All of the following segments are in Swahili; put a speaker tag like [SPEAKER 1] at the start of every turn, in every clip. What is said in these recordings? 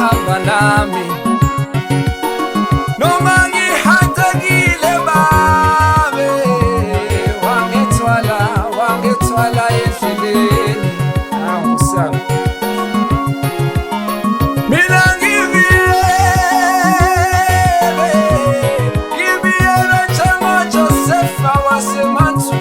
[SPEAKER 1] hamba nami noma ngihathekile babe, wangethwala endleleni awusana mina ngibiyele njengo Josefa waseManzulu.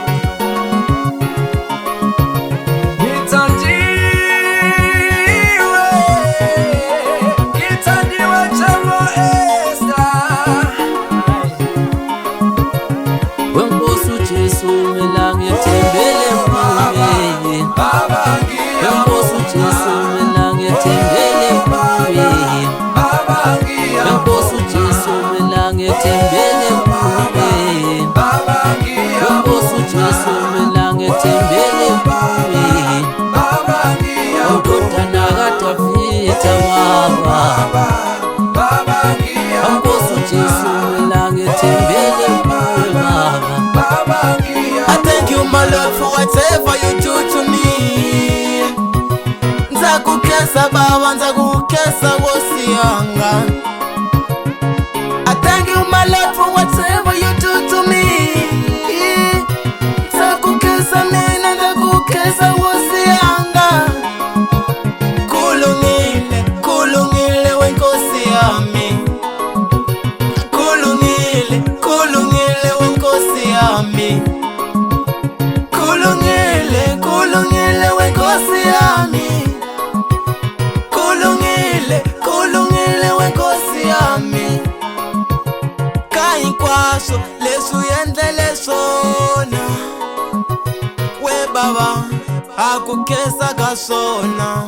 [SPEAKER 2] I thank you, my Lord, for whatever you do to me. Nzakukesa baba, nzakukesa wosiyanga. I thank you, my Lord, for whatever you do to me. Nzakukesa mina, nzakukesa wosiyanga. Kulungile, kulungile wenkosi yami. Kulungile, kulungile wenkosi yami. Kulungile, kulungile wenkosi yami. Kulungile, kulungile wenkosi yami. Kayikwasho lesu yendele sona. We baba akukesa kasona.